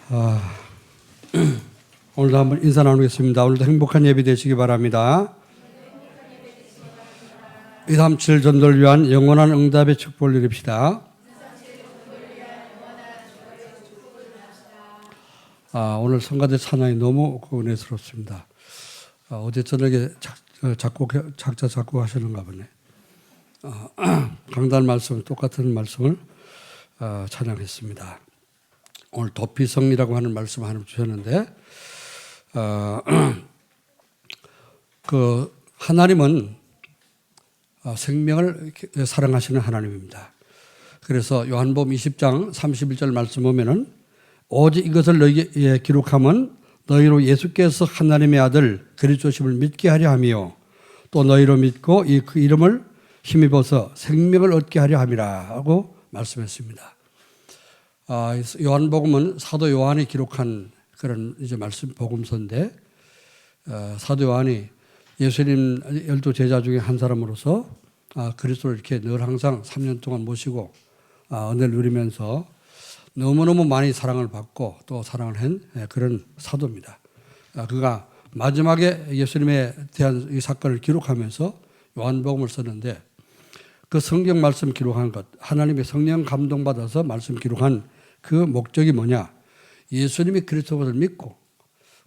아, 오늘도 한번 인사 나누겠습니다. 오늘도 행복한 예배 되시기 바랍니다. 237 전도를 위한 영원한 응답의 축복을 누립시다. 오늘 성가대 찬양이 너무 은혜스럽습니다. 어제 저녁에 작자 작곡하시는가 보네. 강단 말씀 똑같은 말씀을 찬양했습니다. 오늘 도피성이라고 하는 말씀 하나 주셨는데 하나님은 생명을 사랑하시는 하나님입니다. 그래서 요한복음 20장 31절 말씀 보면은 오직 이것을 너희에게 기록함은 너희로 예수께서 하나님의 아들 그리스도심을 믿게 하려 함이요 또 너희로 믿고 그 이름을 힘입어서 생명을 얻게 하려 함이라 하고 말씀했습니다. 요한복음은 사도 요한이 기록한 그런 이제 말씀 복음서인데 사도 요한이 예수님 12제자 중에 한 사람으로서 그리스도를 이렇게 늘 항상 3년 동안 모시고 은혜를 누리면서 너무너무 많이 사랑을 받고 또 사랑을 한 그런 사도입니다. 그가 마지막에 예수님에 대한 이 사건을 기록하면서 요한복음을 썼는데 그 성경 말씀 기록한 것, 하나님의 성령 감동받아서 말씀 기록한 그 목적이 뭐냐? 예수님이 그리스도를 믿고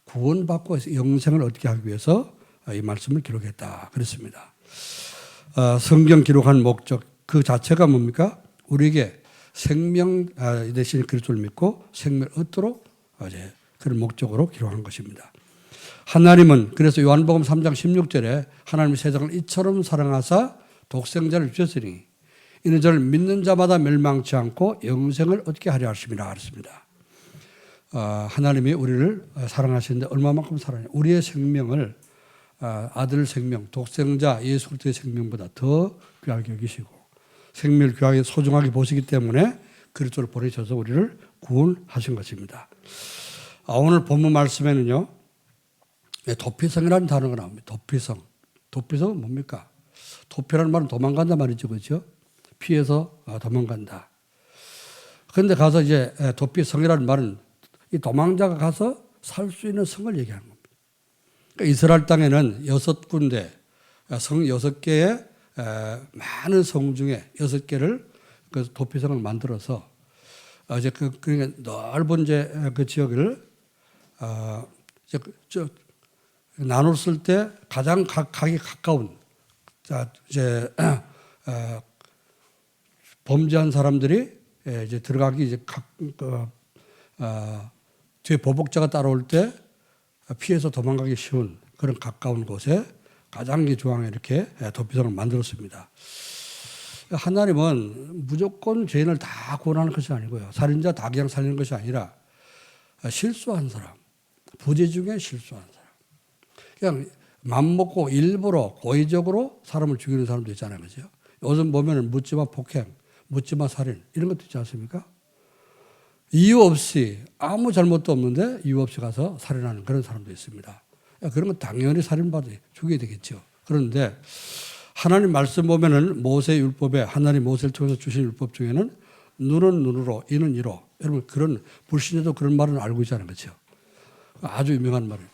구원받고 영생을 얻게 하기 위해서 이 말씀을 기록했다. 그렇습니다. 성경 기록한 목적 그 자체가 뭡니까? 우리에게 생명 대신 그리스도를 믿고 생명을 얻도록 이제 그런 목적으로 기록한 것입니다. 하나님은 그래서 요한복음 3장 16절에 하나님이 세상을 이처럼 사랑하사 독생자를 주셨으니 이는 저를 믿는 자마다 멸망치 않고 영생을 얻게 하려 하심이라 그랬습니다. 하나님이 우리를 사랑하시는데 얼마만큼 사랑해요? 우리의 생명을 아들 생명, 독생자 예수 그리스도의 생명보다 더 귀하게 여기시고 생명을 귀하게 소중하게 보시기 때문에 그리스도를 보내셔서 우리를 구원하신 것입니다. 오늘 본문 말씀에는요. 도피성이라는 단어가 나옵니다. 도피성. 도피성은 뭡니까? 도피라는 말은 도망간다 말이죠. 그렇죠? 피해서 도망간다. 그런데 가서 이제 도피성이라는 말은 이 도망자가 가서 살 수 있는 성을 얘기하는 겁니다. 그러니까 이스라엘 땅에는 6군데, 성 6개의 많은 성 중에 6개를 그 도피성을 만들어서 이제 그러니까 넓은 이제 그 지역을 이제 나눴을 때 가장 가기 가까운 이제 범죄한 사람들이 이제 들어가기 이제 뒤에 보복자가 따라올 때 피해서 도망가기 쉬운 그런 가까운 곳에 가장 중앙에 이렇게 도피성을 만들었습니다. 하나님은 무조건 죄인을 다 구원하는 것이 아니고요. 살인자 다 그냥 살리는 것이 아니라 실수한 사람, 부재 중에 실수한 사람. 그냥 맘먹고 일부러 고의적으로 사람을 죽이는 사람도 있잖아요. 그죠? 요즘 보면 묻지마 폭행, 묻지마 살인 이런 것도 있지 않습니까? 이유 없이 아무 잘못도 없는데 이유 없이 가서 살인하는 그런 사람도 있습니다. 그런 건 당연히 살인받아 죽여야 되겠죠. 그런데 하나님 말씀 보면은 모세 율법에 하나님 모세를 통해서 주신 율법 중에는 눈은 눈으로 이는 이로 여러분 그런 불신자도 그런 말은 알고 있잖아요. 그렇죠? 아주 유명한 말이에요.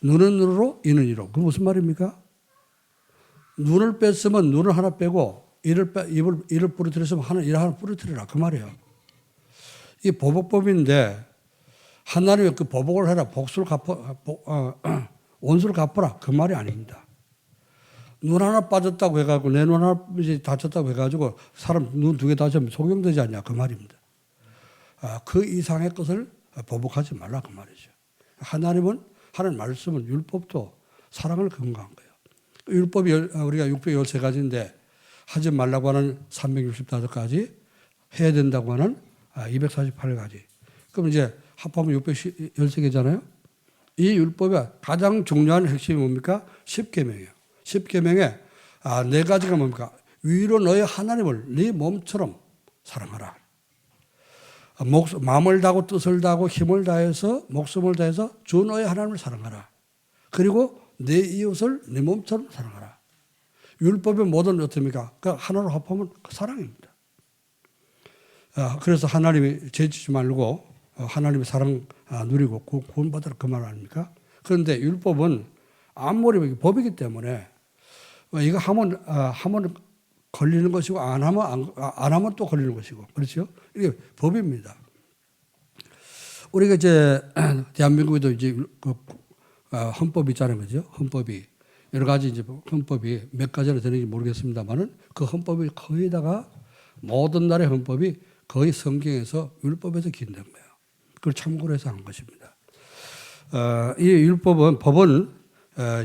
눈은 눈으로 이는 이로. 그게 무슨 말입니까? 눈을 뺐으면 눈을 하나 빼고 이를 부러뜨렸으면 이를 하나 부러뜨리라. 그 말이에요. 이 보복법인데 하나님이 그 보복을 해라. 원수를 갚아라. 그 말이 아닙니다. 눈 하나 빠졌다고 해가지고 내 눈 하나 다쳤다고 해가지고 사람 눈 2개 다치면 소경되지 않냐. 그 말입니다. 그 이상의 것을 보복하지 말라. 그 말이죠. 하나님 말씀은 율법도 사랑을 근거한 거예요. 율법이 우리가 613가지인데 하지 말라고 하는 365가지 해야 된다고 하는 248가지. 그럼 이제 합하면 613개잖아요. 이 율법의 가장 중요한 핵심이 뭡니까? 10계명이에요. 10계명에 4가지가 뭡니까? 위로 너의 하나님을 네 몸처럼 사랑하라. 마음을 다하고 뜻을 다하고 힘을 다해서 목숨을 다해서 주 너의 하나님을 사랑하라. 그리고 내 이웃을 네 몸처럼 사랑하라. 율법의 모든 어떻습니까? 그 하나로 합하면 그 사랑입니다. 그래서 하나님이 죄짓지 말고 하나님의 사랑 누리고 구원받으라 그 말 아닙니까? 그런데 율법은 아무리 법이기 때문에 이거 하면 걸리는 것이고 안 하면 또 걸리는 것이고 그렇죠? 이게 법입니다. 우리가 이제 대한민국에도 이제 헌법이 있잖아요, 그죠? 헌법이 여러 가지 이제 헌법이 몇 가지나 되는지 모르겠습니다만은 그 헌법이 거의다가 모든 나라의 헌법이 거의 성경에서 율법에서 기인된 거예요. 그걸 참고로 해서 한 것입니다. 이 법은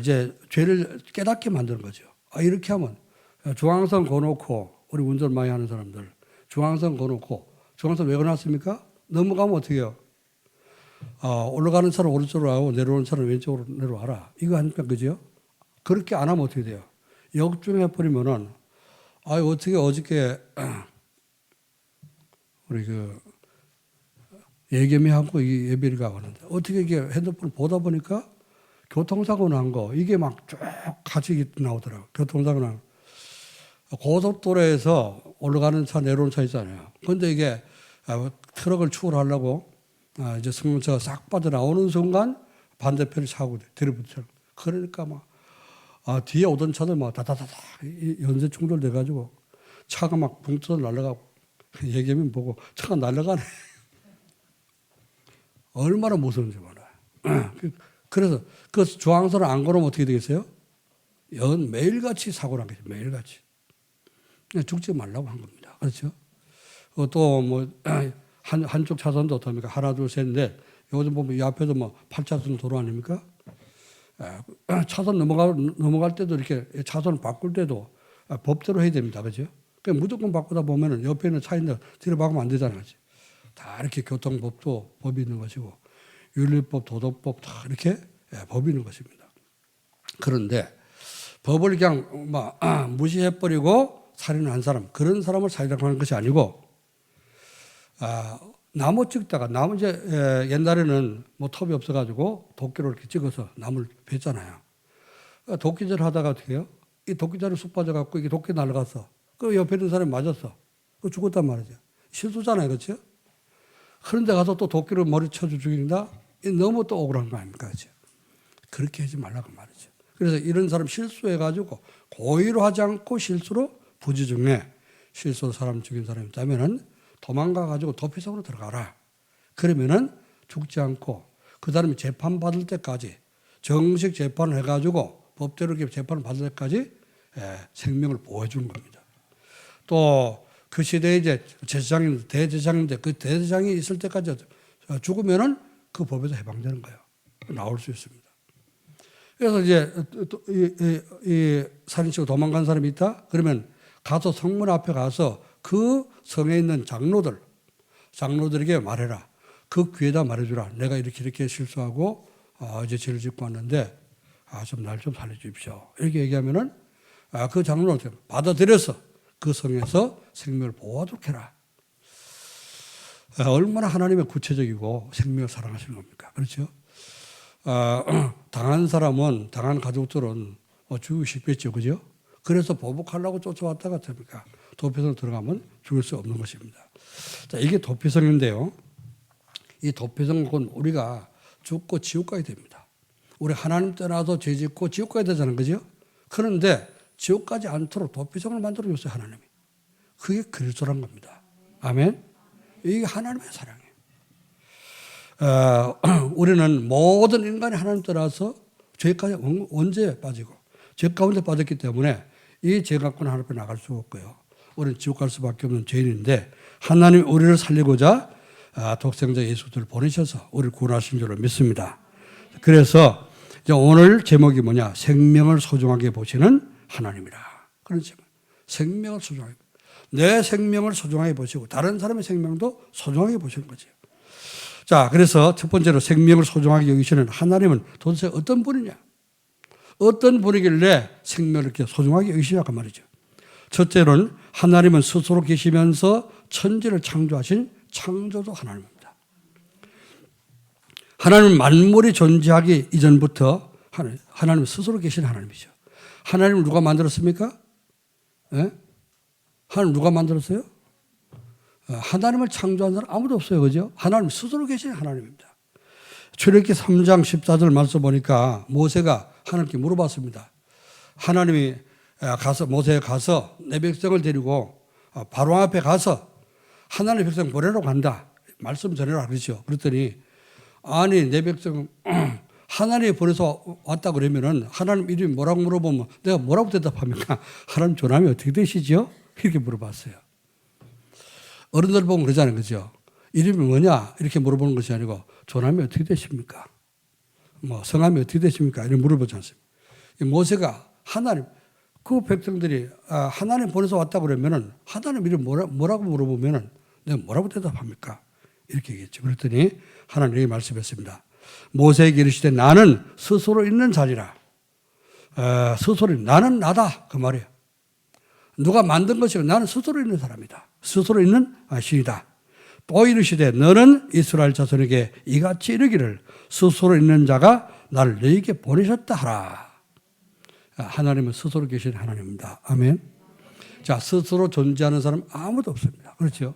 이제 죄를 깨닫게 만드는 거죠. 이렇게 하면 중앙선 거놓고 우리 운전 많이 하는 사람들 중앙선 거놓고 중앙선 왜 거놨습니까? 넘어가면 어떻게 해요? 올라가는 차는 오른쪽으로 가고 내려오는 차는 왼쪽으로 내려와라. 이거 하니까 그죠? 그렇게 안 하면 어떻게 돼요? 역중해 버리면은 어떻게 어저께 우리 예겸이하고 이 예비를 가는데 어떻게 이게 핸드폰 보다 보니까 교통사고 난 거 이게 막 쭉 같이 나오더라고요. 교통사고 난 고속도로에서 올라가는 차 내려오는 차 있잖아요. 그런데 이게 트럭을 추월하려고 이제 승용차가 싹 빠져나오는 순간 반대편이 사고 들이붙어. 그러니까 막 뒤에 오던 차들 막 다다다다 연쇄 충돌돼가지고 차가 막 붕쳐서 날아가고 예겸이 보고 차가 날아가네. 얼마나 무서운지 몰라요. 그래서 그 중앙선을 안 걸으면 어떻게 되겠어요? 매일같이 사고 난 거죠. 매일같이. 죽지 말라고 한 겁니다. 그렇죠? 또 뭐 한쪽 차선도 어떻습니까? 하나, 둘, 셋, 넷. 요즘 보면 이 앞에도 뭐 8차선 도로 아닙니까? 차선 넘어갈 때도 이렇게 차선을 바꿀 때도 법대로 해야 됩니다. 그죠? 그러니까 무조건 바꾸다 보면은 옆에 있는 차 있는데 뒤로 박으면 안 되잖아요. 그치? 다 이렇게 교통법도 법이 있는 것이고 윤리법, 도덕법 다 이렇게 법이 있는 것입니다. 그런데 법을 그냥 막 무시해버리고 살인한 사람, 그런 사람을 살인하고 하는 것이 아니고 나무 찍다가 나무 이제 옛날에는 뭐 톱이 없어가지고 도끼로 이렇게 찍어서 나무를 뱄잖아요. 도끼질 하다가 어떻게 해요? 이 도끼자루 쑥 빠져갖고 이게 도끼 날아갔어. 그 옆에 있는 사람이 맞았어. 그 죽었단 말이죠. 실수잖아요, 그렇죠? 그런데 가서 또 도끼로 머리 쳐서 죽인다? 너무 또 억울한 거 아닙니까, 그렇죠? 그렇게 하지 말라고 말이죠. 그래서 이런 사람 실수해가지고 고의로 하지 않고 실수로 부지 중에 실수로 사람 죽인 사람이 있다면은 도망가가지고 도피성으로 들어가라. 그러면은 죽지 않고 그 사람이 재판받을 때까지 정식 재판을 해가지고 법대로 이렇게 재판을 받을 때까지 생명을 보호해 주는 겁니다. 또 그 시대에 이제 제사장님, 대제사장인데 그 대제사장이 있을 때까지 죽으면은 그 법에서 해방되는 거예요. 나올 수 있습니다. 그래서 이제 이 살인치고 도망간 사람이 있다? 그러면 가서 성문 앞에 가서 그 성에 있는 장로들에게 말해라. 그 귀에다 말해주라. 내가 이렇게 실수하고 이제 죄를 짓고 왔는데 좀 날 좀 살려주십시오. 이렇게 얘기하면은 그 장로는 받아들여서 그 성에서 생명을 보호하도록 해라. 얼마나 하나님의 구체적이고 생명을 사랑하시는 겁니까? 그렇죠? 당한 사람은, 당한 가족들은 죽이고 싶겠죠. 그죠? 그래서 보복하려고 쫓아왔다가 됩니까? 도피성으로 들어가면 죽을 수 없는 것입니다. 자, 이게 도피성인데요. 이 도피성은 우리가 죽고 지옥 가야 됩니다. 우리 하나님 떠나서 죄 짓고 지옥 가야 되잖아요. 그죠? 그런데 지옥 가지 않도록 도피성을 만들어 줬어요. 하나님이. 그게 그리스도란 겁니다. 아멘? 이게 하나님의 사랑이에요. 우리는 모든 인간이 하나님 떠나서 죄까지 언제 빠지고 죄 가운데 빠졌기 때문에 이 죄 갖고는 하나님 앞에 나갈 수가 없고요. 우리는 지옥 갈 수밖에 없는 죄인인데 하나님이 우리를 살리고자 독생자 예수를 보내셔서 우리를 구원하신 줄로 믿습니다. 그래서 이제 오늘 제목이 뭐냐? 생명을 소중하게 보시는 하나님이라. 그런 제목. 생명을 소중하게. 내 생명을 소중하게 보시고 다른 사람의 생명도 소중하게 보시는 거죠. 자, 그래서 첫 번째로 생명을 소중하게 여기시는 하나님은 도대체 어떤 분이냐? 어떤 분이길래 생명을 이렇게 소중하게 여기시냐고 말이죠. 첫째로는 하나님은 스스로 계시면서 천지를 창조하신 창조주 하나님입니다. 하나님은 만물이 존재하기 이전부터 하나님은 스스로 계신 하나님이죠. 하나님을 누가 만들었습니까? 예? 하나님 누가 만들었어요? 하나님을 창조한 사람 아무도 없어요. 그죠? 하나님 스스로 계신 하나님입니다. 출애굽기 3장 14절 말씀 보니까 모세가 하나님께 물어봤습니다. 하나님이 모세가 가서 내 백성을 데리고 바로 앞에 가서 하나님의 백성 보내러 간다. 말씀 전해라 그러죠. 그랬더니 아니 내 백성 하나님이 보내서 왔다 그러면은 하나님 이름이 뭐라고 물어보면 내가 뭐라고 대답합니까? 하나님 조남이 어떻게 되시죠? 이렇게 물어봤어요. 어른들 보면 그러잖아요. 그죠? 이름이 뭐냐? 이렇게 물어보는 것이 아니고 조남이 어떻게 되십니까? 성함이 어떻게 되십니까? 이렇게 물어보지 않습니까? 모세가 하나님, 그 백성들이 하나님 보내서 왔다 그러면은 하나님 이름 뭐라고 물어보면은 내가 뭐라고 대답합니까? 이렇게 얘기했죠. 그랬더니 하나님이 말씀했습니다. 모세에게 이르시되 나는 스스로 있는 자리라. 스스로 나는 나다 그 말이에요. 누가 만든 것이고 나는 스스로 있는 사람이다. 스스로 있는 신이다. 또 이르시되 너는 이스라엘 자손에게 이같이 이르기를 스스로 있는 자가 나를 너희에게 보내셨다 하라. 하나님은 스스로 계신 하나님입니다. 아멘. 자, 스스로 존재하는 사람 아무도 없습니다. 그렇죠?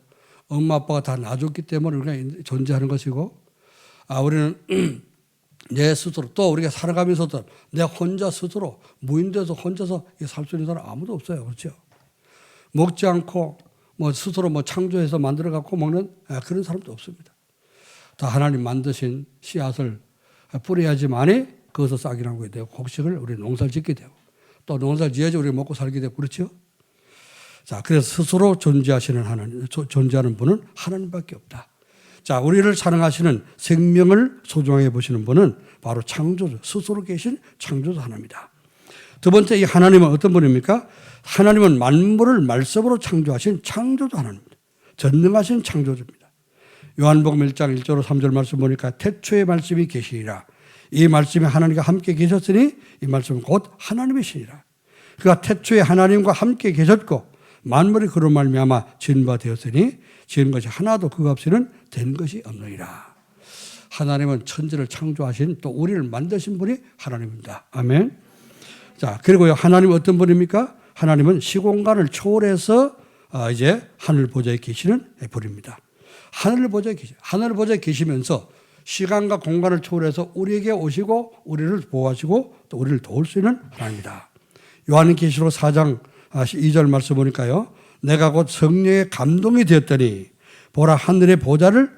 엄마 아빠가 다 놔줬기 때문에 우리가 존재하는 것이고 우리는 내 스스로 또 우리가 살아가면서도 내 혼자 스스로 무인돼서 혼자서 살 수 있는 사람 아무도 없어요. 그렇죠? 먹지 않고 스스로 창조해서 만들어 갖고 먹는 그런 사람도 없습니다. 다 하나님 만드신 씨앗을 뿌려야지만이 거기서 싹이 나게 되고 곡식을 우리 농사를 짓게 되고 또 농사를 지어야지 우리가 먹고 살게 되고 그렇죠? 자, 그래서 스스로 존재하시는 하나님, 존재하는 분은 하나님밖에 없다. 자, 우리를 사랑하시는 생명을 소중하게 보시는 분은 바로 창조주, 스스로 계신 창조주 하나님입니다. 두 번째 이 하나님은 어떤 분입니까? 하나님은 만물을 말씀으로 창조하신 창조주 하나님입니다. 전능하신 창조주입니다. 요한복음 1장 1절 3절 말씀 보니까 태초에 말씀이 계시니라. 이 말씀이 하나님과 함께 계셨으니 이 말씀은 곧 하나님이시니라. 그가 태초에 하나님과 함께 계셨고 만물이 그로 말미암아 지은 바 되었으니 지은 것이 하나도 그가 없이는 된 것이 없느니라. 하나님은 천지를 창조하신 또 우리를 만드신 분이 하나님입니다. 아멘. 자, 그리고요 하나님은 어떤 분입니까? 하나님은 시공간을 초월해서 이제 하늘 보좌에 계시는 분입니다. 하늘 보좌에 계시면서 시간과 공간을 초월해서 우리에게 오시고 우리를 보호하시고 또 우리를 도울 수 있는 하나님입니다. 요한계시록 4장 2절 말씀 보니까요. 내가 곧 성령의 감동이 되었더니 보라 하늘의 보좌를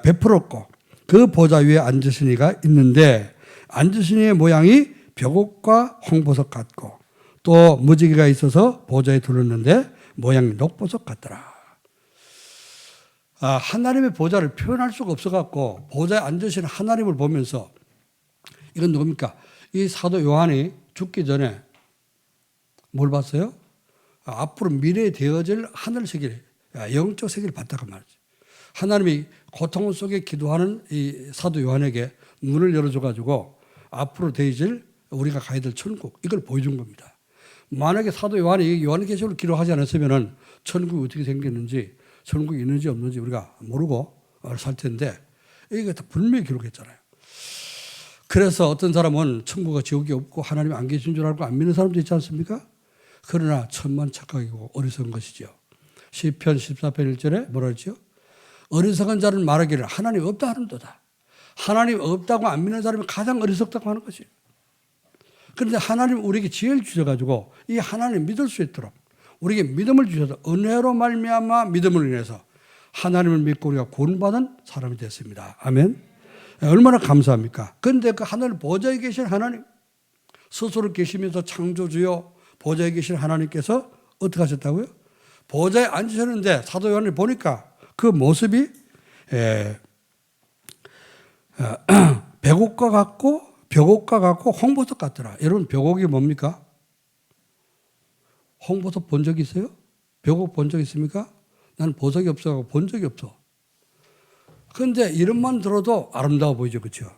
베풀었고 그 보좌 위에 앉으신 이가 있는데 앉으신 이의 모양이 벽옥과 홍보석 같고 또 무지개가 있어서 보좌에 둘렀는데 모양이 녹보석 같더라. 하나님의 보좌를 표현할 수가 없어갖고 보좌에 앉으신 하나님을 보면서 이건 누굽니까? 이 사도 요한이 죽기 전에 뭘 봤어요? 앞으로 미래에 되어질 하늘 세계를, 영적 세계를 봤다고 말이죠. 하나님이 고통 속에 기도하는 이 사도 요한에게 눈을 열어줘가지고 앞으로 되어질 우리가 가야 될 천국, 이걸 보여준 겁니다. 만약에 사도 요한이 요한계시록을 기록하지 않았으면 천국이 어떻게 생겼는지, 천국이 있는지 없는지 우리가 모르고 살 텐데, 이게 다 분명히 기록했잖아요. 그래서 어떤 사람은 천국과 지옥이 없고 하나님이 안 계신 줄 알고 안 믿는 사람도 있지 않습니까? 그러나 천만 착각이고 어리석은 것이죠. 시편 14편 1절에 뭐라 그러죠? 어리석은 자는 말하기를 하나님 없다 하는도다. 하나님 없다고 안 믿는 사람이 가장 어리석다고 하는 것이에요. 그런데 하나님 우리에게 지혜를 주셔가지고 이 하나님 믿을 수 있도록 우리에게 믿음을 주셔서 은혜로 말미암아 믿음을 인해서 하나님을 믿고 우리가 구원받은 사람이 됐습니다. 아멘. 얼마나 감사합니까? 그런데 그 하늘 보좌에 계신 하나님, 스스로 계시면서 창조주요 보좌에 계신 하나님께서 어떻게 하셨다고요? 보좌에 앉으셨는데 사도 요한이 보니까 그 모습이 벽옥과 같고 홍보석 같더라. 여러분 벽옥이 뭡니까? 홍보석 본 적 있어요? 벽옥 본 적 있습니까? 나는 보석이 없어서 본 적이 없어. 그런데 이름만 들어도 아름다워 보이죠. 그렇죠?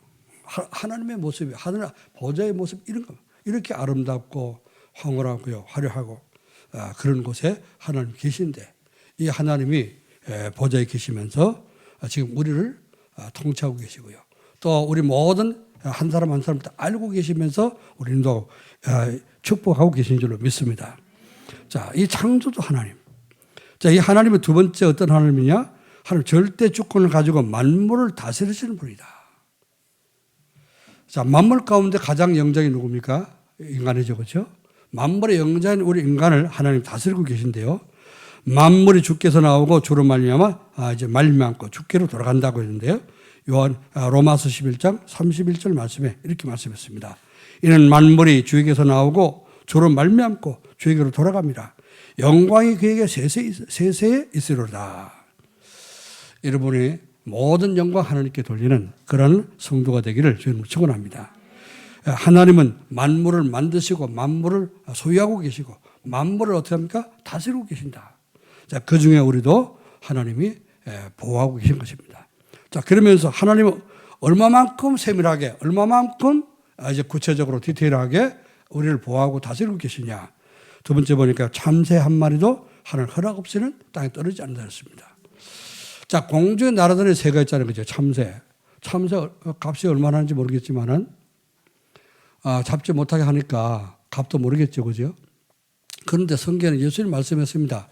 하나님의 모습이, 하늘 보좌의 모습 이런 거 이렇게 아름답고 황홀하고요, 화려하고 그런 곳에 하나님 계신데 이 하나님이 보좌에 계시면서 지금 우리를 통치하고 계시고요. 또 우리 모든 한 사람 한 사람 다 알고 계시면서 우리도 축복하고 계신 줄로 믿습니다. 자, 이 창조주 하나님. 자, 이 하나님의 두 번째 어떤 하나님이냐? 하나님 절대 주권을 가지고 만물을 다스리시는 분이다. 자, 만물 가운데 가장 영장이 누굽니까? 인간이죠, 그렇죠? 만물의 영장인 우리 인간을 하나님 다스리고 계신데요. 만물이 주께서 나오고 주로 말미암아 이제 말미암고 주께로 돌아간다고 했는데요. 로마서 11장 31절 말씀에 이렇게 말씀했습니다. 이는 만물이 주에게서 나오고 주로 말미암고 주에게로 돌아갑니다. 영광이 그에게 세세에 있으리로다. 여러분이 모든 영광 하나님께 돌리는 그런 성도가 되기를 주님 축원합니다. 하나님은 만물을 만드시고 만물을 소유하고 계시고 만물을 어떻게 합니까? 다스리고 계신다. 자, 그 중에 우리도 하나님이 보호하고 계신 것입니다. 자, 그러면서 하나님은 얼마만큼 세밀하게, 얼마만큼 이제 구체적으로 디테일하게 우리를 보호하고 다스리고 계시냐. 두 번째 보니까 참새 한 마리도 하나님 허락 없이는 땅에 떨어지지 않는다 했습니다. 자, 공중의 날아다니는 새가 있잖아요. 그죠? 참새. 참새 값이 얼마나 하는지 모르겠지만은, 잡지 못하게 하니까 값도 모르겠죠. 그죠? 그런데 성경에는 예수님 말씀했습니다.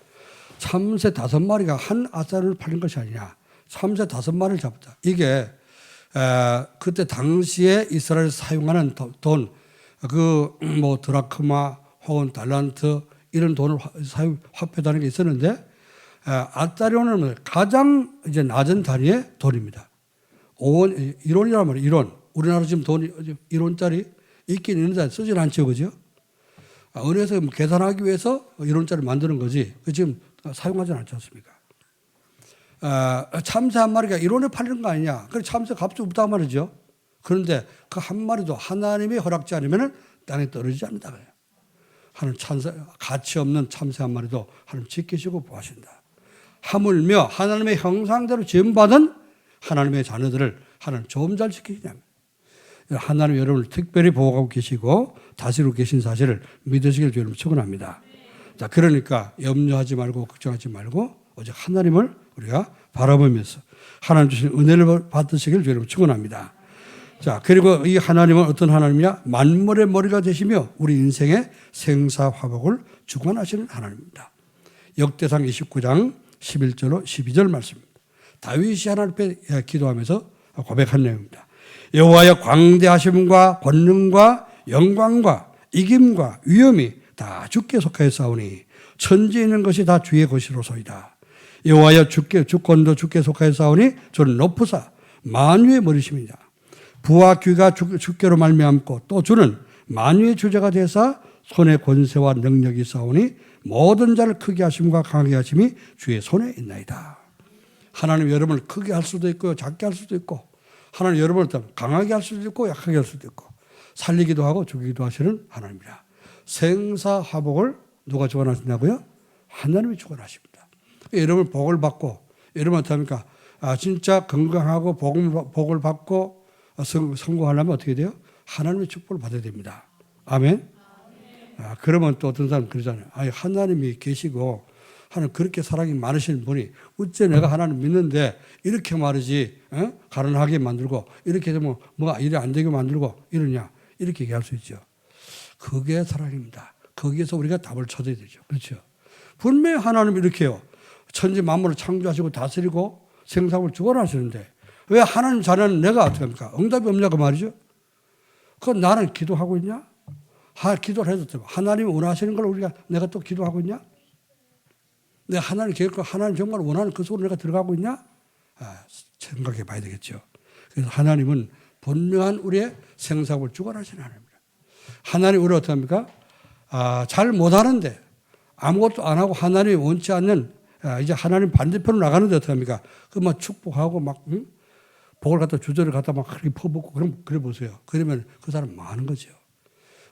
참새 5마리가 한 아사를 팔린 것이 아니냐. 참새 5마리를 잡았다. 이게, 그때 당시에 이스라엘에서 사용하는 돈, 드라크마 혹은 달란트 이런 돈을 화폐다는 게 있었는데, 아따리온은 가장 이제 낮은 단위의 돈입니다. 1원이란 말이에요. 1원. 우리나라 지금 돈이 1원짜리 있긴 있는데 쓰진 않죠. 그죠? 은행에서 계산하기 위해서 1원짜리 만드는 거지. 지금 사용하지는 않지 않습니까? 참새 한 마리가 1원에 팔리는 거 아니냐. 그래 참새 값이 없단 말이죠. 그런데 그 한 마리도 하나님이 허락지 않으면 땅에 떨어지지 않는다. 하나님 가치 없는 참새 한 마리도 하나님 지키시고 보하신다. 하물며 하나님의 형상대로 지음받은 하나님의 자녀들을 하나님 좀 잘 지키시냐. 하나님 여러분을 특별히 보호하고 계시고 다스리고 계신 사실을 믿으시길 여러분 축원합니다. 자, 그러니까 염려하지 말고 걱정하지 말고 오직 하나님을 우리가 바라보면서 하나님 주신 은혜를 받으시길 여러분 축원합니다. 자, 그리고 이 하나님은 어떤 하나님이냐? 만물의 머리가 되시며 우리 인생의 생사화복을 주관하시는 하나님입니다. 역대상 29장 11절로 12절 말씀입니다. 다윗이 하나님 앞에 기도하면서 고백한 내용입니다. 여호와의 광대하심과 권능과 영광과 이김과 위엄이 다 주께 속하여 싸우니 천지에 있는 것이 다 주의 것이로소이다. 여호와여 주권도 주께 속하여 싸우니 주는 높으사 만유의 머리심이다. 부와 귀가 주께로 말미암고 또 주는 만유의 주제가 되사 손의 권세와 능력이 싸우니 모든 자를 크게 하심과 강하게 하심이 주의 손에 있나이다. 하나님 여러분을 크게 할 수도 있고 작게 할 수도 있고 하나님 여러분을 강하게 할 수도 있고 약하게 할 수도 있고 살리기도 하고 죽이기도 하시는 하나님이라. 생사화복을 누가 주관하시냐고요? 하나님이 주관하십니다. 여러분 복을 받고 여러분 어떻게 합니까? 진짜 건강하고 복을 받고 성공하려면 어떻게 돼요? 하나님의 축복을 받아야 됩니다. 아멘. 그러면 또 어떤 사람 그러잖아요. 하나님이 계시고 하나님 그렇게 사랑이 많으신 분이 어째 내가 하나님 믿는데 이렇게 말이지 가난하게 만들고 이렇게 되면 뭐가 일이 안 되게 만들고 이러냐 이렇게 얘기할 수 있죠. 그게 사랑입니다. 거기에서 우리가 답을 찾아야 되죠. 그렇죠. 분명히 하나님 이렇게요. 천지 만물을 창조하시고 다스리고 생사를 주관하시는데 왜 하나님 자녀는 내가 어떻게 합니까? 응답이 없냐고 말이죠. 그건 나는 기도하고 있냐? 기도를 해도 하나님이 원하시는 걸 내가 또 기도하고 있냐? 내가 하나님 계획과 하나님 정말 원하는 그 속으로 내가 들어가고 있냐? 생각해 봐야 되겠죠. 그래서 하나님은 분명한 우리의 생사를 주관하시는 하나님입니다. 하나님 우리를 어떻게 합니까? 잘 못하는데 아무것도 안 하고 하나님이 원치 않는 이제 하나님 반대편으로 나가는데 어떻게 합니까? 막 축복하고 복을 갖다 주저를 갖다 막 그렇게 퍼붓고 그래 보세요. 그러면 그 사람 망하는 거죠.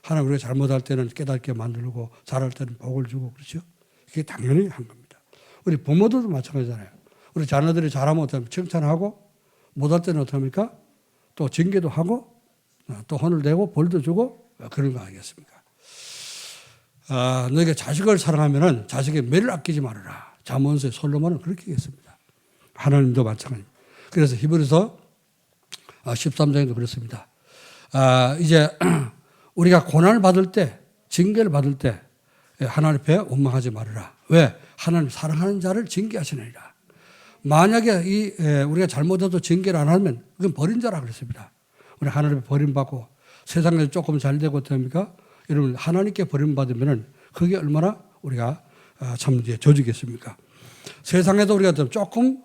하나님 우리가 잘못할 때는 깨닫게 만들고 잘할 때는 복을 주고 그렇죠. 그게 당연히 한 겁니다. 우리 부모들도 마찬가지잖아요. 우리 자녀들이 잘하면 어떻게 칭찬하고 못할 때는 어떻게 합니까? 또 징계도 하고 또 혼을 내고 벌도 주고 그런 거 아니겠습니까? 너희가 자식을 사랑하면은 자식의 매를 아끼지 말아라. 잠언서의 솔로몬은 그렇게 얘기했습니다. 하나님도 마찬가지입니다. 그래서 히브리서 13장에도 그렇습니다. 이제 우리가 고난을 받을 때, 징계를 받을 때 하나님 앞에 원망하지 말아라. 왜? 하나님 사랑하는 자를 징계하시느니라. 만약에 우리가 잘못해도 징계를 안 하면 그건 버린 자라 그랬습니다. 우리 하나님 앞에 버림받고 세상에서 조금 잘 되고 됩니까? 여러분 하나님께 버림받으면 그게 얼마나 우리가 참 저주겠습니까? 세상에도 우리가 조금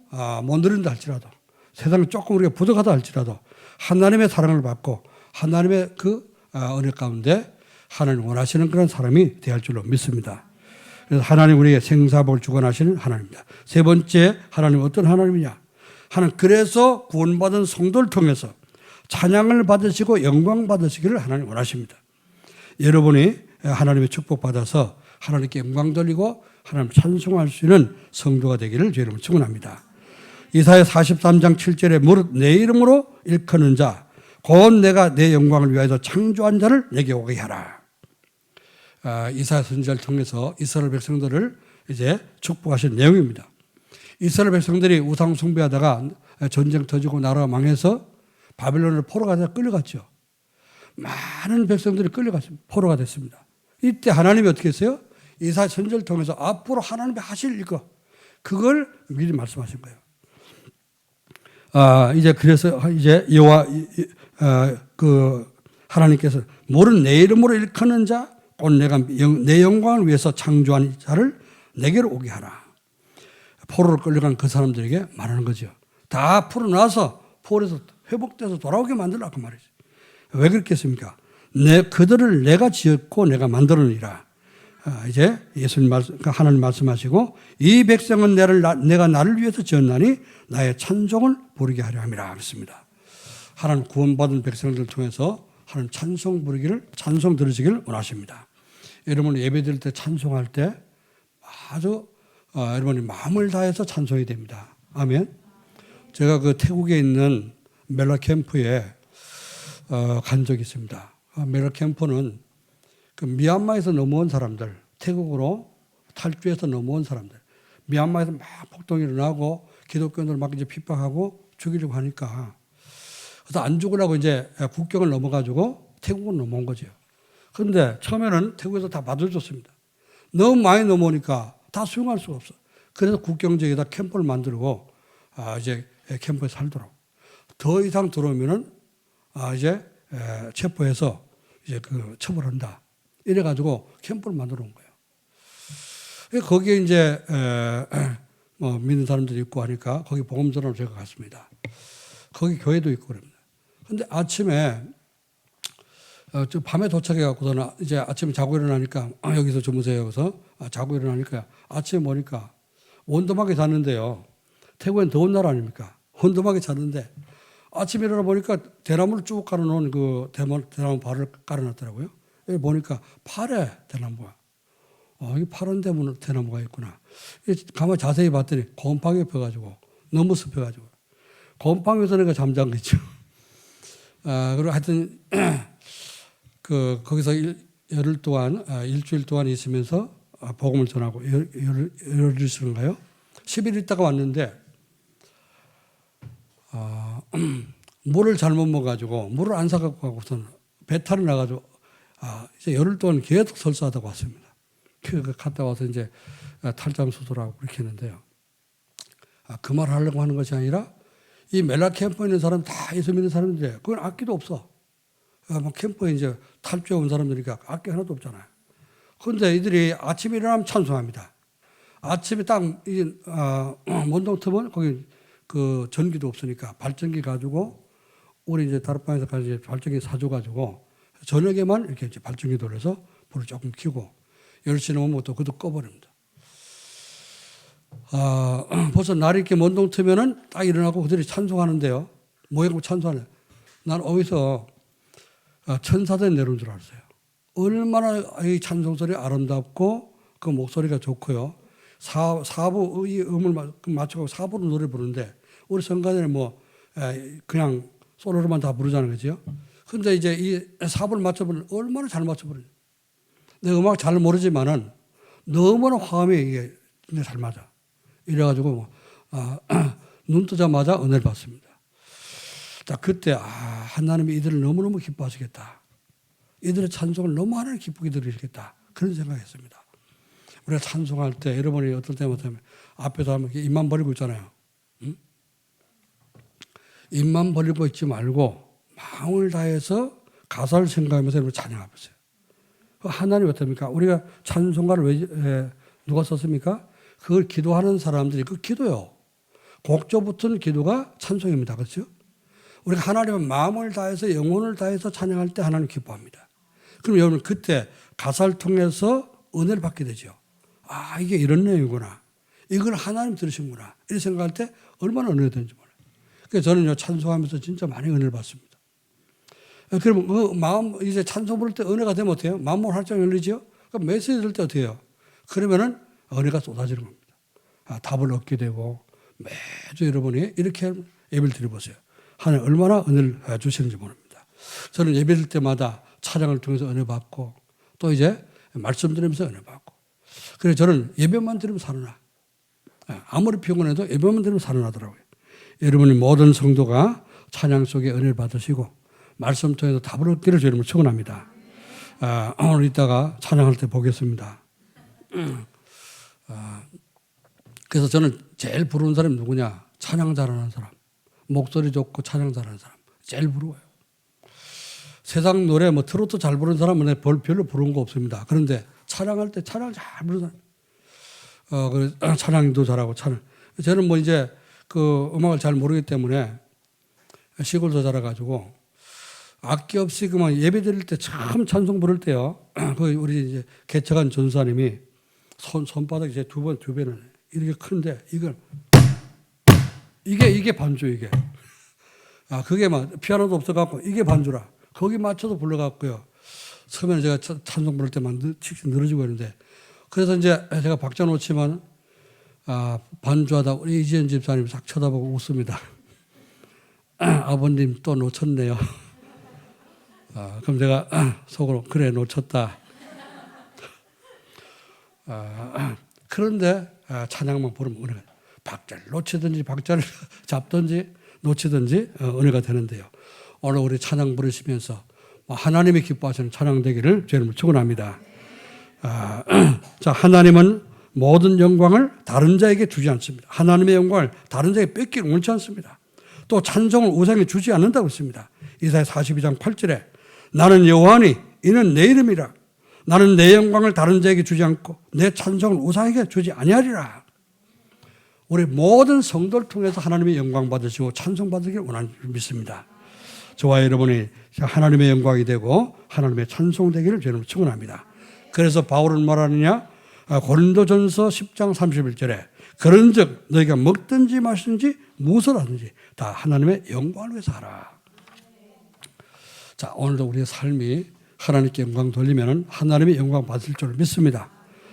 못 누린다 할지라도 세상에 조금 우리가 부족하다 할지라도 하나님의 사랑을 받고 하나님의 그 은혜 가운데 하나님 원하시는 그런 사람이 되할 줄로 믿습니다. 그래서 하나님 우리에게 생사복을 주관하시는 하나님입니다. 세 번째 하나님은 어떤 하나님이냐? 하나님 그래서 구원받은 성도를 통해서 찬양을 받으시고 영광 받으시기를 하나님 원하십니다. 여러분이 하나님의 축복받아서 하나님께 영광 돌리고 하나님 찬송할 수 있는 성도가 되기를 주의 이름으로 축원합니다. 이사야 43장 7절에 무릇 내 이름으로 일컫는 자 곧 내가 내 영광을 위하여 창조한 자를 내게 오게 하라. 이사야 선지자를 통해서 이스라엘 백성들을 이제 축복하신 내용입니다. 이스라엘 백성들이 우상 숭배하다가 전쟁 터지고 나라가 망해서 바벨론을 포로 가다가 끌려갔죠. 많은 백성들이 끌려갔습니다. 포로가 됐습니다. 이때 하나님이 어떻게 했어요? 이사야 선지자를 통해서 앞으로 하나님이 하실 이거 그걸 미리 말씀하신 거예요. 이제 그래서 이제 여호와 그 하나님께서 모른 내 이름으로 일컫는 자 곧 내가 내 영광을 위해서 창조한 자를 내게로 오게 하라. 포로로 끌려간 그 사람들에게 말하는 거죠. 다 풀어놔서 포로에서 회복돼서 돌아오게 만들라 그 말이죠. 왜 그렇겠습니까? 그들을 내가 지었고 내가 만들었느니라. 이제 예수님 하나님 말씀하시고 이 백성은 내가 나를 위해서 지었나니 나의 찬송을 부르게 하려 함이라 그랬습니다. 하나님 구원받은 백성들을 통해서 하나님 찬송 들으시기를 원하십니다. 여러분 예배 드릴 때 찬송할 때 아주 여러분이 마음을 다해서 찬송이 됩니다. 아멘. 제가 그 태국에 있는 멜라 캠프에 간 적이 있습니다. 멜라 캠프는 그 미얀마에서 넘어온 사람들, 태국으로 탈주해서 넘어온 사람들, 미얀마에서 막 폭동이 일어나고 기독교인들 막 이제 핍박하고 죽이려고 하니까 그래서 안 죽으려고 이제 국경을 넘어가지고 태국으로 넘어온 거죠. 그런데 처음에는 태국에서 다 받아줬습니다. 너무 많이 넘어오니까 다 수용할 수가 없어. 그래서 국경 지역에다 캠프를 만들고 이제 캠프에 살도록. 더 이상 들어오면은 이제 체포해서 이제 그 처벌한다. 이래가지고 캠프를 만들어 온 거예요. 거기에 이제 뭐 믿는 사람들이 있고 하니까 거기 복음전으로 제가 갔습니다. 거기 교회도 있고 그럽니다. 근데 아침에 밤에 도착해갖고서는 이제 아침에 자고 일어나니까 여기서 주무세요. 그래서 자고 일어나니까 아침에 보니까 원더막에 잤는데요. 태국엔 더운 나라 아닙니까? 원더막에 잤는데 아침에 일어나 보니까 대나무를 쭉 깔아놓은 그 대나무 발을 깔아놨더라고요. 여기 보니까 파래 대나무가. 이 파란 대나무가 있구나. 가만히 자세히 봤더니 곰팡이 펴가지고 너무 습해가지고 곰팡이에서 내가 잠잔 거죠. 그리고 하여튼 거기서 열흘 동안 일주일 동안 있으면서 복음을 전하고 열흘 쓰는가요? 10일 있다가 왔는데 물을 잘못 먹어가지고 물을 안 사갖고 가고서는 배탈이 나가지고 이제 열흘 동안 계속 설사하다가 왔습니다. 갔다 와서 이제 탈장 수술하고 그렇게 했는데요. 그 말 하려고 하는 것이 아니라 이 멜라 캠프에 있는 사람 다 예수 믿는 사람들이에요. 그건 악기도 없어. 캠프에 이제 탈주해 온 사람들이니까 악기 하나도 없잖아요. 그런데 이들이 아침에 일어나면 찬송합니다. 아침에 딱 문동 트면 거기 그 전기도 없으니까 발전기 가지고 우리 이제 다락방에서 가서 발전기 사줘가지고 저녁에만 이렇게 이제 발전기 돌려서 불을 조금 켜고 10시 넘으면 또 그도 꺼버립니다. 벌써 날이 이렇게 먼동 트면은 딱 일어나고 그들이 찬송하는데요. 모여고 찬송하네. 난 어디서 천사들이 내려온 줄 알았어요. 얼마나 이 찬송소리 아름답고 그 목소리가 좋고요. 사부 이 음을 맞추고 사부로 노래 부르는데 우리 성가대는 뭐 그냥 솔로로만 다 부르자는 거죠. 근데 이제 이 사부를 맞춰보면 얼마나 잘 맞춰버려요. 내 음악 잘 모르지만은 너무나 화음이 이게 잘 맞아. 이래가지고 눈 뜨자마자 은혜를 받습니다. 딱 그때 하나님이 이들을 너무너무 기뻐하시겠다. 이들의 찬송을 너무 하나님 기쁘게 들으시겠다. 그런 생각했습니다. 우리가 찬송할 때 여러분이 어떨 때마다 앞에서 하면 입만 벌리고 있잖아요. 응? 입만 벌리고 있지 말고 마음을 다해서 가사를 생각하면서 여러분 찬양하세요. 하나님 어떻습니까? 우리가 찬송가를 왜 누가 썼습니까? 그걸 기도하는 사람들이 그 기도요. 곡조 붙은 기도가 찬송입니다. 그렇죠? 우리가 하나님의 마음을 다해서 영혼을 다해서 찬양할 때 하나님 기뻐합니다. 그럼 여러분 그때 가사를 통해서 은혜를 받게 되죠. 아, 이게 이런 내용이구나. 이걸 하나님 들으신구나. 이렇게 생각할 때 얼마나 은혜가 되는지 몰라요. 그래서 저는 찬송하면서 진짜 많이 은혜를 받습니다. 그럼 그 마음, 이제 찬송 부를 때 은혜가 되면 어때요? 마음을 활짝 열리죠? 그럼 메시지 들을 때 어때요? 그러면은 은혜가 쏟아지는 겁니다. 답을 얻게 되고 매주 여러분이 이렇게 예배를 드려보세요. 하나님 얼마나 은혜를 주시는지 모릅니다. 저는 예배 드릴 때마다 찬양을 통해서 은혜 받고 또 이제 말씀 들으면서 은혜 받고 그래서 저는 예배만 들으면 살아나. 아무리 피곤해도 예배만 들으면 살아나더라고요. 여러분이 모든 성도가 찬양 속에 은혜를 받으시고 말씀 통해서 답을 얻기를 주님을 축원합니다. 오늘 이따가 찬양할 때 보겠습니다. 그래서 저는 제일 부러운 사람이 누구냐? 찬양 잘하는 사람. 목소리 좋고 찬양 잘하는 사람. 제일 부러워요. 세상 노래 뭐 트로트 잘 부르는 사람은 별로 부러운 거 없습니다. 그런데 찬양할 때 찬양 잘 부르는 사람. 찬양도 잘하고 찬양. 저는 뭐 이제 그 음악을 잘 모르기 때문에 시골도 자라가지고 악기 없이 그만 예배 드릴 때 참 찬송 부를 때요. 그 우리 이제 개척한 전사님이 손바닥이 제 두 배는 이렇게 큰데 이게 반주 이게. 그게 막 피아노도 없어갖고 이게 반주라. 거기 맞춰서 불러갖고요. 처음에는 제가 찬송 부를 때만 칙칙 늘어지고 있는데 그래서 이제 제가 박자 놓치면 반주하다 우리 이지연 집사님 싹 쳐다보고 웃습니다. 아버님 또 놓쳤네요. 그럼 제가 속으로 그래 놓쳤다. 그런데 찬양만 부르면 은혜가 박자를 놓치든지 박자를 잡든지 놓치든지 은혜가 되는데요. 오늘 우리 찬양 부르시면서 하나님이 기뻐하시는 찬양 되기를 주님을 축원합니다. 자, 하나님은 모든 영광을 다른 자에게 주지 않습니다. 하나님의 영광을 다른 자에게 뺏기를 원치 않습니다. 또 찬송을 우상에 주지 않는다고 했습니다. 이사야 42장 8절에 나는 여호와니 이는 내 이름이라. 나는 내 영광을 다른 자에게 주지 않고 내 찬송을 우상에게 주지 아니하리라. 우리 모든 성도를 통해서 하나님의 영광 받으시고 찬송 받으기를 원하는 줄 믿습니다. 저와 여러분이 하나님의 영광이 되고 하나님의 찬송 되기를 저는 축원합니다. 그래서 바울은 말하느냐? 고린도전서 10장 31절에 그런즉 너희가 먹든지 마시든지 무엇을 하든지 다 하나님의 영광을 위해서 하라. 자, 오늘도 우리의 삶이 하나님께 영광 돌리면 하나님의 영광 받을 줄 믿습니다.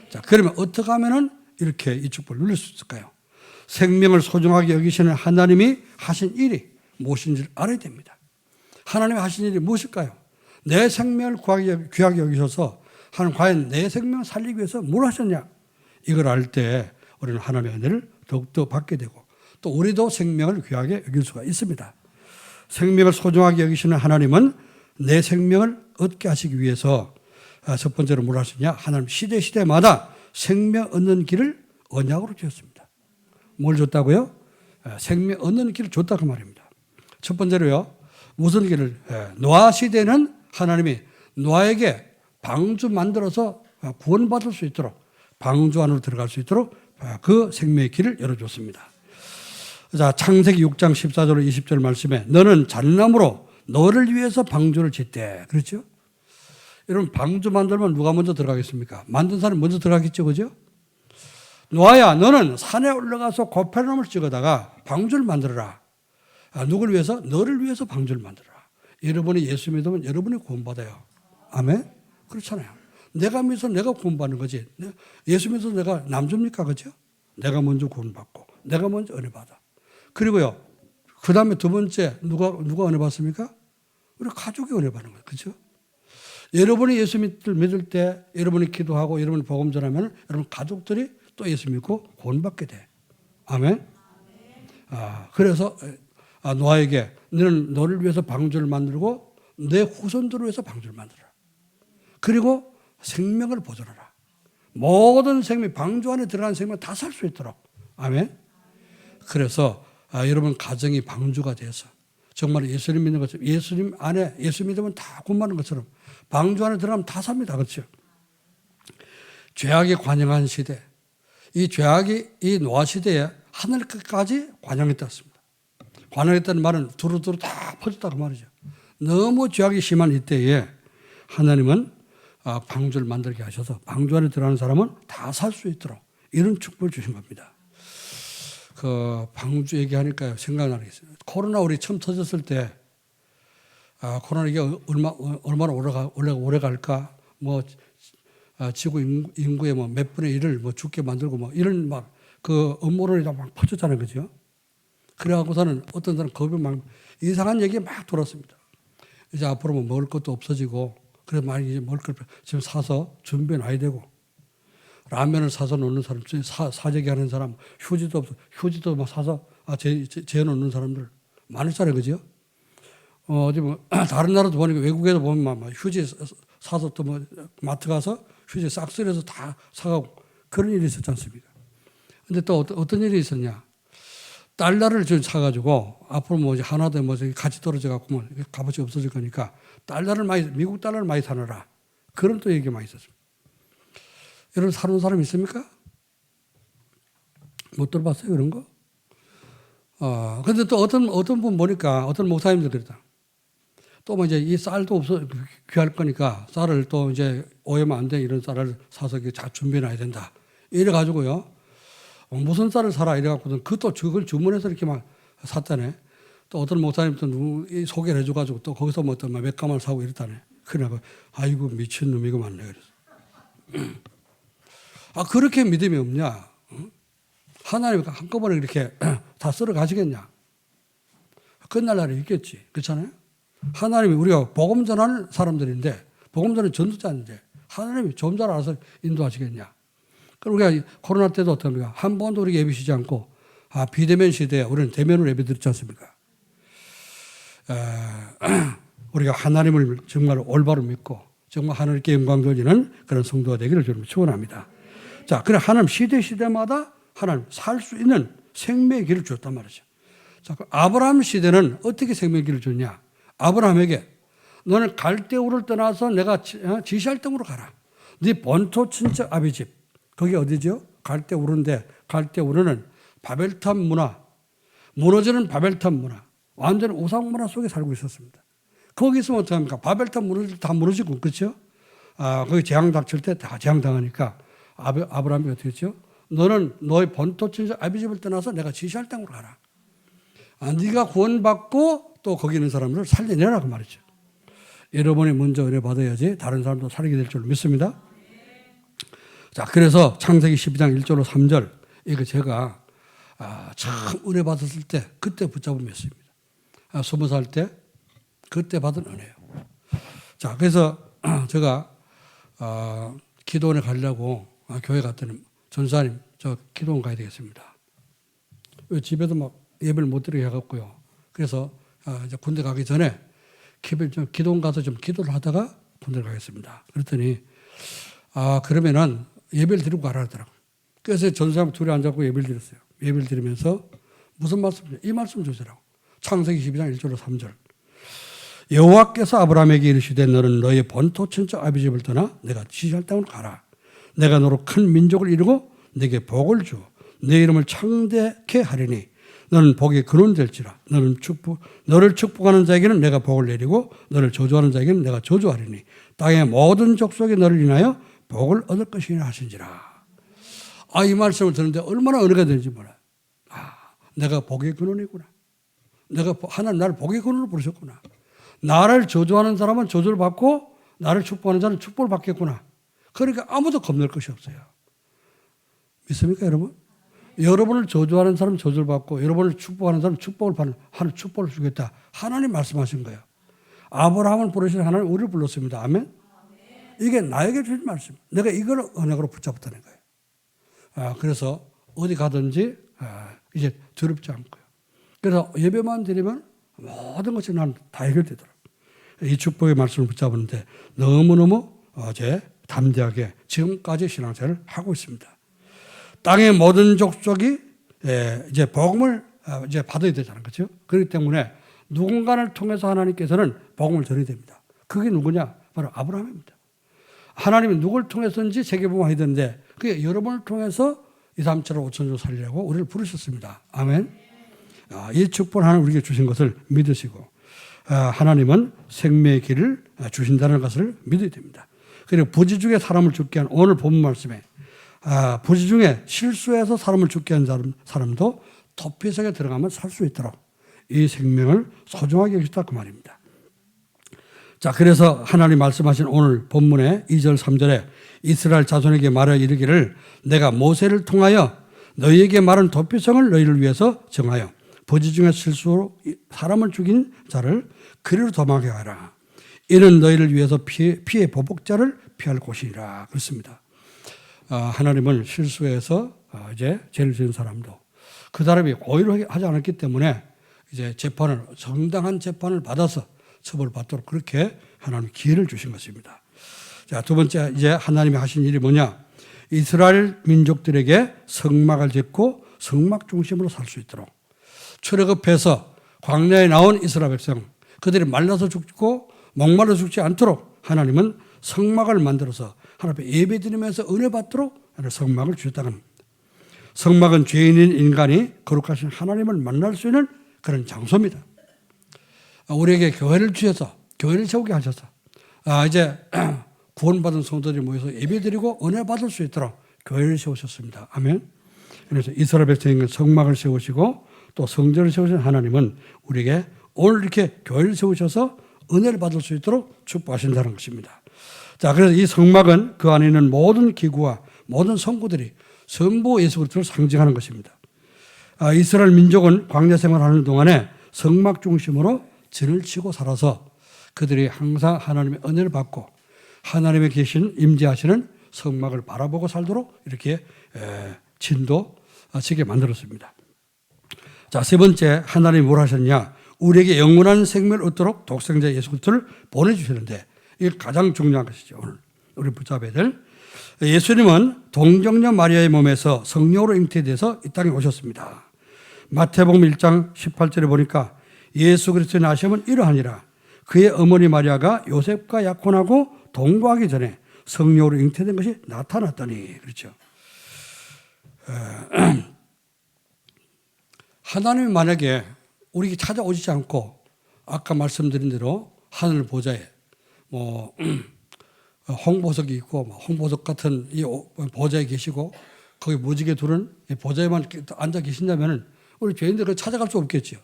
자, 그러면 어떻게 하면은 이렇게 이 축복을 누릴 수 있을까요? 생명을 소중하게 여기시는 하나님이 하신 일이 무엇인지를 알아야 됩니다. 하나님이 하신 일이 무엇일까요? 내 생명을 귀하게 여기셔서 하나님 과연 내 생명을 살리기 위해서 뭘 하셨냐? 이걸 알 때 우리는 하나님의 은혜를 더욱더 받게 되고 또 우리도 생명을 귀하게 여길 수가 있습니다. 생명을 소중하게 여기시는 하나님은 내 생명을 얻게 하시기 위해서 첫 번째로 뭘 하시냐? 하나님 시대마다 생명 얻는 길을 언약으로 주셨습니다. 뭘 줬다고요? 생명 얻는 길을 줬다고 말입니다. 첫 번째로요. 무슨 길을? 노아 시대는 하나님이 노아에게 방주 만들어서 구원받을 수 있도록 방주 안으로 들어갈 수 있도록 그 생명의 길을 열어줬습니다. 자, 창세기 6장 14절 20절 말씀에 너는 잣나무로 너를 위해서 방주를 짓대. 그렇죠? 여러분 방주 만들면 누가 먼저 들어가겠습니까? 만든 사람이 먼저 들어가겠죠. 그죠? 노아야 너는 산에 올라가서 고패나무를 찍어다가 방주를 만들어라. 누구를 위해서? 너를 위해서 방주를 만들어라. 여러분이 예수 믿으면 여러분이 구원받아요. 아멘? 그렇잖아요. 내가 믿어서 내가 구원받는 거지. 예수 믿어서 내가 남 줍니까? 그죠? 내가 먼저 구원받고 내가 먼저 은혜 받아. 그리고요. 그 다음에 두 번째 누가 은혜 받습니까? 우리 가족이 은혜 받는 거예요. 그죠? 여러분이 예수 믿을 때 여러분이 기도하고 여러분이 복음 전하면 여러분 가족들이 또 예수 믿고 구원받게 돼. 아멘? 그래서 노아에게 너는 너를 위해서 방주를 만들고 내 후손들을 위해서 방주를 만들어라. 그리고 생명을 보존하라. 모든 생명, 방주 안에 들어간 생명 다 살 수 있도록. 아멘. 그래서 여러분 가정이 방주가 돼서 정말 예수님 믿는 것처럼 예수님 안에 예수 믿으면 다 군마는 것처럼 방주 안에 들어가면 다 삽니다. 그렇죠? 죄악이 관영한 시대, 이 죄악이 이 노아 시대에 하늘 끝까지 관영했다 했습니다. 관영했다는 말은 두루두루 다 퍼졌다 그 말이죠. 너무 죄악이 심한 이때에 하나님은 방주를 만들게 하셔서 방주 안에 들어가는 사람은 다 살 수 있도록 이런 축복을 주신 겁니다. 그 방주 얘기하니까 생각나는 게 있어요. 코로나 우리 처음 터졌을 때 코로나 이게 얼마나 오래 갈까? 뭐 지구 인구의 뭐 몇 분의 1을 뭐 죽게 만들고 뭐 이런 막 그 음모론이 막 퍼졌잖아요, 그죠? 그래갖고서는 어떤 사람 겁이 막 이상한 얘기 막 돌았습니다. 이제 앞으로 뭐 먹을 것도 없어지고 그래서 많이 이제 먹을 걸 지금 사서 준비해 놔야 되고 라면을 사서 놓는 사람, 사재기 하는 사람, 휴지도 막 사서 재놓는 사람들 많을잖아요, 그죠? 어디 뭐 다른 나라도 보니까 외국에도 보면 막 휴지 사서 또 뭐 마트 가서 휴지 싹쓸이해서 다 사가고 그런 일이 있었지 않습니까? 근데 또 어떤 일이 있었냐? 달러를 좀 사가지고 앞으로 뭐 하나도 뭐 같이 떨어져 갖고 뭐 값어치 없어질 거니까 미국 달러를 많이 사놔라. 그런 또 얘기가 많이 있었습니다. 여러분 사는 사람 있습니까? 못 들어봤어요 그런 거? 근데 또 어떤 분 보니까 어떤 목사님들 그랬다. 또 뭐 이제 이 쌀도 없어 귀할 거니까 쌀을 또 이제 오해면 안 돼 이런 쌀을 사서 잘 준비해놔야 된다. 이래 가지고요. 무슨 쌀을 사라 이래 갖고는 그걸 주문해서 이렇게 막 샀다네. 또 어떤 목사님도 소개를 해줘 가지고 또 거기서 뭐 어떤 몇 가마를 사고 이랬다네. 그래갖고 아이고 미친 놈이고 맞네 그래서. 그렇게 믿음이 없냐? 하나님 한꺼번에 이렇게 다 쓸어 가시겠냐? 끝날 날이 있겠지. 그렇잖아요? 하나님이 우리가 복음 전하는 사람들인데 복음 전하는 전도자인데 하나님이 좀 잘 알아서 인도하시겠냐? 그럼 우리가 코로나 때도 어떻습니까? 한 번도 우리 예비시지 않고 비대면 시대에 우리는 대면으로 예배 드렸지 않습니까? 우리가 하나님을 정말 올바로 믿고 정말 하나님께 영광 돌리는 그런 성도가 되기를 저는 축원합니다. 자, 그래 하나님 시대마다 하나님 살 수 있는 생명의 길을 주었단 말이죠. 자, 아브라함 시대는 어떻게 생명의 길을 줬냐? 아브라함에게 너는 갈대우를 떠나서 내가 지시할 땅으로 가라. 네 본토 친척 아비 집. 거기 어디죠? 갈대우르인데 갈대우르는 바벨탑 문화, 무너지는 바벨탑 문화, 완전 우상 문화 속에 살고 있었습니다. 거기 있으면 어떡합니까? 바벨탑 다 무너지고 그렇죠? 거기 재앙 닥칠 때 다 재앙당하니까 아브라함이 어떻게 했죠? 너는 너의 본토 친척 아비 집을 떠나서 내가 지시할 땅으로 가라. 네가 구원받고 또 거기 있는 사람들을 살려내라 그 말이죠. 여러분이 먼저 은혜 받아야지 다른 사람도 살게 될 줄 믿습니다. 자, 그래서 창세기 12장 1절로 3절 이거 제가 참 은혜 받았을 때 그때 붙잡은 메시지입니다. 20살 때 그때 받은 은혜예요. 자, 그래서 제가 기도원에 가려고 교회 갔더니 전사님 저 기도원 가야 되겠습니다. 집에도 막 예배를 못 드리게 해갖고요. 그래서 이제 군대 가기 전에 기도원 가서 좀 기도를 하다가 군대를 가겠습니다. 그랬더니 그러면은 예배를 드리고 가라 하더라고요. 그래서 전사님 둘이 앉아서 예배를 드렸어요. 예배를 드리면서 무슨 말씀이냐? 이 말씀 주시라고. 창세기 12장 1절로 3절. 여호와께서 아브라함에게 이르시되 너는 너의 본토 친척 아비 집을 떠나 내가 지시할 땅으로 가라. 내가 너로 큰 민족을 이루고 네게 복을 주어 내 이름을 창대케 하리니 너는 복의 근원 될지라. 너를 축복하는 자에게는 내가 복을 내리고 너를 저주하는 자에게는 내가 저주하리니 땅의 모든 족속이 너를 인하여 복을 얻을 것이라 하신지라. 이 말씀을 듣는데 얼마나 은혜가 되는지 몰라요. 내가 복의 근원이구나. 하나님 나를 복의 근원으로 부르셨구나. 나를 저주하는 사람은 저주를 받고 나를 축복하는 자는 축복을 받겠구나. 그러니까 아무도 겁낼 것이 없어요. 믿습니까 여러분? 여러분을 저주하는 사람은 저주를 받고 여러분을 축복하는 사람은 축복을 받는 하나님 축복을 주겠다. 하나님 말씀하신 거예요. 아브라함을 부르신 하나님 우리를 불렀습니다. 아멘? 이게 나에게 주신 말씀. 내가 이걸 언약으로 붙잡았다는 거예요. 그래서 어디 가든지 이제 두렵지 않고요. 그래서 예배만 드리면 모든 것이 난 다 해결되더라고요. 이 축복의 말씀을 붙잡았는데 너무너무 어제 담대하게 지금까지 신앙생활을 하고 있습니다. 땅의 모든 족속이 이제 복음을 이제 받아야 되잖아요. 그렇죠? 그렇기 때문에 누군가를 통해서 하나님께서는 복음을 전해야 됩니다. 그게 누구냐? 바로 아브라함입니다. 하나님이 누굴 통해서인지 세계복음을 해야 되는데 그게 여러분을 통해서 2, 3차로 5천조 살리라고 우리를 부르셨습니다. 아멘. 이 축복을 하나님 우리에게 주신 것을 믿으시고 하나님은 생명의 길을 주신다는 것을 믿어야 됩니다. 그리고 부지 중에 사람을 죽게 한 오늘 본문 말씀에 부지 중에 실수해서 사람을 죽게 한 사람도 도피 속에 들어가면 살 수 있도록 이 생명을 소중하게 여기다 그 말입니다. 자, 그래서 하나님 말씀하신 오늘 본문의 2절 3절에 이스라엘 자손에게 말하여 이르기를 내가 모세를 통하여 너희에게 말한 도피성을 너희를 위해서 정하여 부지 중에 실수로 사람을 죽인 자를 그리로 도망하게 하라. 이는 너희를 위해서 피해 보복자를 피할 곳이라. 그렇습니다. 하나님은 실수해서 이제 죄를 지은 사람도 그 사람이 고의로 하지 않았기 때문에 이제 정당한 재판을 받아서 처벌받도록 그렇게 하나님 기회를 주신 것입니다. 자, 두 번째 이제 하나님이 하신 일이 뭐냐? 이스라엘 민족들에게 성막을 짓고 성막 중심으로 살 수 있도록 출애굽해서 광야에 나온 이스라엘 백성 그들이 말라서 죽고 목말라 죽지 않도록 하나님은 성막을 만들어서 하나님 앞에 예배드리면서 은혜 받도록 성막을 주셨다는 겁니다. 성막은 죄인인 인간이 거룩하신 하나님을 만날 수 있는 그런 장소입니다. 우리에게 교회를 주셔서 교회를 세우게 하셔서 이제 구원받은 성도들이 모여서 예배드리고 은혜 받을 수 있도록 교회를 세우셨습니다. 아멘. 그래서 이스라엘 백성에게 성막을 세우시고 또 성전을 세우신 하나님은 우리에게 오늘 이렇게 교회를 세우셔서 은혜를 받을 수 있도록 축복하신다는 것입니다. 자, 그래서 이 성막은 그 안에 있는 모든 기구와 모든 성구들이 전부 예수 그리스도를 상징하는 것입니다. 이스라엘 민족은 광야 생활하는 동안에 성막 중심으로 진을 치고 살아서 그들이 항상 하나님의 은혜를 받고 하나님의 계신 임재하시는 성막을 바라보고 살도록 이렇게 진도 치게 만들었습니다. 자, 세 번째 하나님이 뭘 하셨냐? 우리에게 영원한 생명을 얻도록 독생자 예수 그리스도를 보내주셨는데 이게 가장 중요한 것이죠. 오늘 우리 붙잡아야 될 예수님은 동정녀 마리아의 몸에서 성령으로 잉태돼서 이 땅에 오셨습니다. 마태복음 1장 18절에 보니까 예수 그리스도의 나심은 이러하니라. 그의 어머니 마리아가 요셉과 약혼하고 동거하기 전에 성령으로 잉태된 것이 나타났더니 그렇죠. 하나님이 만약에 우리에게 찾아오시지 않고 아까 말씀드린 대로 하늘 보좌에 홍보석이 있고 홍보석 같은 이 보좌에 계시고 거기 무지개 둘은 보좌에만 앉아 계신다면 우리 죄인들을 찾아갈 수 없겠죠.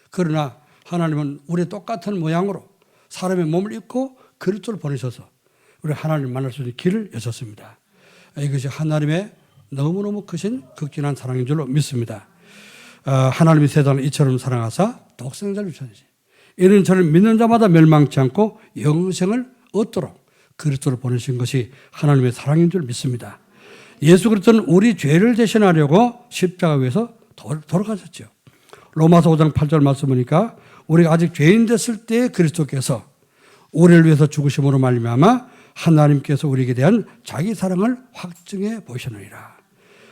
그러나 하나님은 우리 똑같은 모양으로 사람의 몸을 입고 그리스도를 보내셔서 우리 하나님을 만날 수 있는 길을 여셨습니다. 이것이 하나님의 너무너무 크신 극진한 사랑인 줄로 믿습니다. 하나님이 세상을 이처럼 사랑하사 독생자를 주셨지. 이는 저를 믿는 자마다 멸망치 않고 영생을 얻도록 그리스도를 보내신 것이 하나님의 사랑인 줄 믿습니다. 예수 그리스도는 우리 죄를 대신하려고 십자가 위에서 돌아가셨죠. 로마서 5장 8절 말씀 보니까 우리가 아직 죄인 됐을 때 그리스도께서 우리를 위해서 죽으심으로 말미암아 하나님께서 우리에게 대한 자기 사랑을 확증해 보시느니라.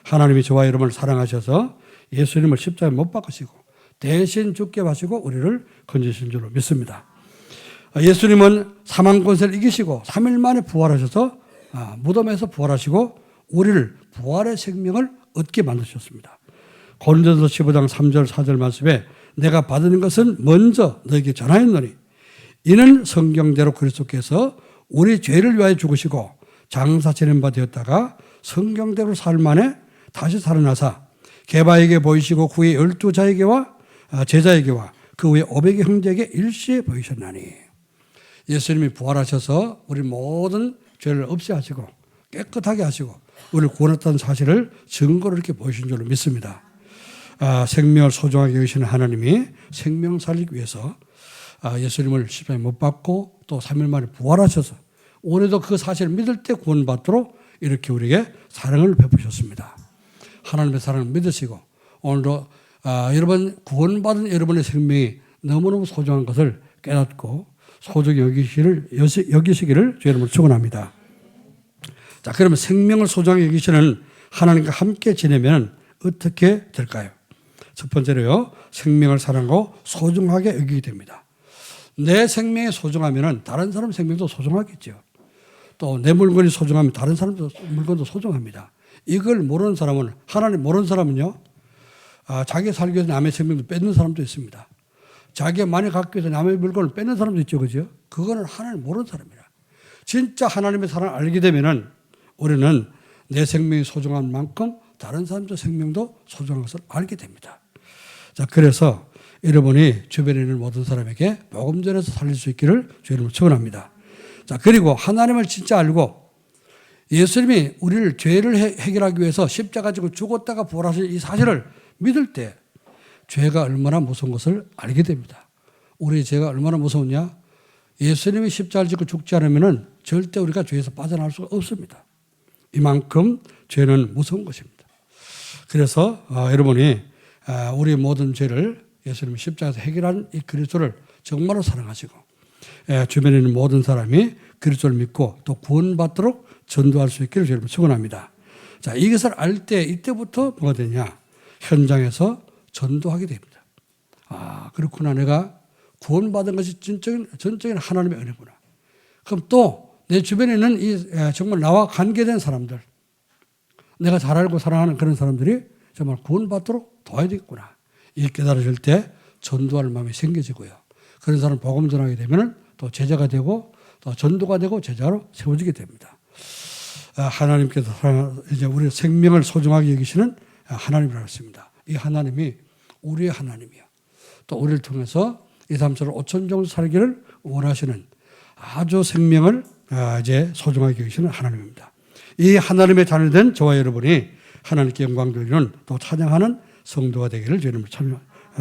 하나님이 저와 여러분을 사랑하셔서 예수님을 십자가에 못 박으시고 대신 죽게 하시고 우리를 건지신 줄로 믿습니다. 예수님은 사망 권세를 이기시고 3일 만에 부활하셔서 무덤에서 부활하시고 우리를 부활의 생명을 얻게 만드셨습니다. 고린도서 15장 3절 4절 말씀에 내가 받은 것은 먼저 너에게 전하였노니 이는 성경대로 그리스도께서 우리 죄를 위하여 죽으시고 장사 지낸 바 되었다가 성경대로 살 만에 다시 살아나사 게바에게 보이시고 그 후에 12자에게와 제자에게와 그 후에 500의 형제에게 일시에 보이셨나니. 예수님이 부활하셔서 우리 모든 죄를 없애하시고 깨끗하게 하시고 우리를 구원했다는 사실을 증거로 이렇게 보이신 줄로 믿습니다. 생명을 소중하게 여기시는 하나님이 생명 살리기 위해서 예수님을 십자가에 못 박고 또 3일 만에 부활하셔서 오늘도 그 사실을 믿을 때 구원받도록 이렇게 우리에게 사랑을 베푸셨습니다. 하나님의 사랑을 믿으시고 오늘도 여러분 구원받은 여러분의 생명이 너무너무 소중한 것을 깨닫고 소중히 여기시기를 주의 이름으로 축원합니다. 자, 그러면 생명을 소중하게 여기시는 하나님과 함께 지내면 어떻게 될까요? 첫 번째로요, 생명을 사랑하고 소중하게 여기게 됩니다. 내 생명이 소중하면 다른 사람 생명도 소중하겠죠. 또 내 물건이 소중하면 다른 사람 물건도 소중합니다. 이걸 모르는 사람은, 하나님 모르는 사람은요, 자기 살기 위해서 남의 생명도 뺏는 사람도 있습니다. 자기가 많이 갖기 위해서 남의 물건을 뺏는 사람도 있죠. 그죠? 그거는 하나님 모르는 사람이라. 진짜 하나님의 사랑을 알게 되면은 우리는 내 생명이 소중한 만큼 다른 사람의 생명도 소중한 것을 알게 됩니다. 자, 그래서 여러분이 주변에 있는 모든 사람에게 복음 전해서 살릴 수 있기를 주의 이름으로 축원합니다. 자, 그리고 하나님을 진짜 알고 예수님이 우리를 죄를 해결하기 위해서 십자가 지고 죽었다가 부활하신 이 사실을 믿을 때 죄가 얼마나 무서운 것을 알게 됩니다. 우리의 죄가 얼마나 무서우냐? 예수님이 십자가를 지고 죽지 않으면 절대 우리가 죄에서 빠져나올 수가 없습니다. 이만큼 죄는 무서운 것입니다. 그래서 여러분이 우리의 모든 죄를 예수님이 십자가에서 해결한 이 그리스도를 정말로 사랑하시고 주변에 있는 모든 사람이 그리스도를 믿고 또 구원받도록 전도할 수 있기를 여러분 축원합니다. 자, 이것을 알 때 이때부터 뭐가 되냐? 현장에서 전도하게 됩니다. 아, 그렇구나. 내가 구원받은 것이 전적인 하나님의 은혜구나. 그럼 또 내 주변에 있는 이 정말 나와 관계된 사람들, 내가 잘 알고 사랑하는 그런 사람들이 정말 구원받도록 도와야 되겠구나. 이 깨달아질 때 전도할 마음이 생겨지고요. 그런 사람 복음 전하게 되면 또 제자가 되고 또 전도가 되고 제자로 세워지게 됩니다. 하나님께서 이제 우리 생명을 소중하게 여기시는 하나님이라고 했습니다. 이 하나님이 우리의 하나님이요. 또 우리를 통해서 이 삶처럼 5천 정도 살기를 원하시는 아주 생명을 이제 소중하게 여기시는 하나님입니다. 이 하나님의 자녀된 저와 여러분이 하나님께 영광 돌리는 또 찬양하는 성도가 되기를 주님을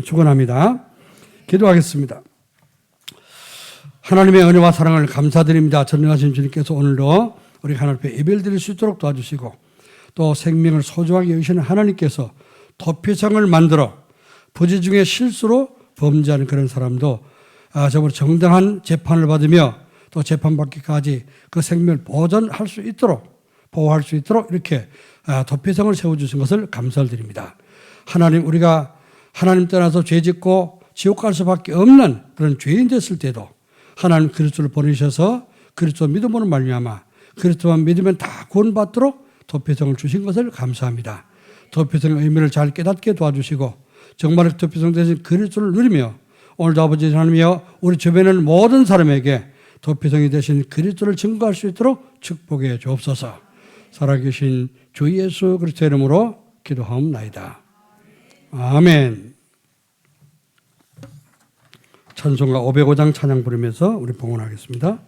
축원합니다. 기도하겠습니다. 하나님의 은혜와 사랑을 감사드립니다. 전능하신 주님께서 오늘도 우리 하나님 앞에 예배를 드릴 수 있도록 도와주시고 또 생명을 소중하게 여기시는 하나님께서 도피성을 만들어 부재 중에 실수로 범죄하는 그런 사람도 정말 정당한 재판을 받으며 또 재판받기까지 그 생명을 보존할 수 있도록 보호할 수 있도록 이렇게 도피성을 세워주신 것을 감사를 드립니다. 하나님, 우리가 하나님 떠나서 죄짓고 지옥 갈 수밖에 없는 그런 죄인 됐을 때도 하나님 그리스도를 보내셔서 그리스도 믿음으로 말미암아 그리스도만 믿으면 다 구원받도록 도피성을 주신 것을 감사합니다. 도피성의 의미를 잘 깨닫게 도와주시고 정말 도피성 대신 그리스도를 누리며 오늘도 아버지 하나님이여 우리 주변에 있는 모든 사람에게 도피성이 되신 그리스도를 증거할 수 있도록 축복해 주옵소서. 살아계신 주 예수 그리스도의 이름으로 기도하옵나이다. 아멘. 찬송가 505장 찬양 부르면서 우리 봉헌하겠습니다.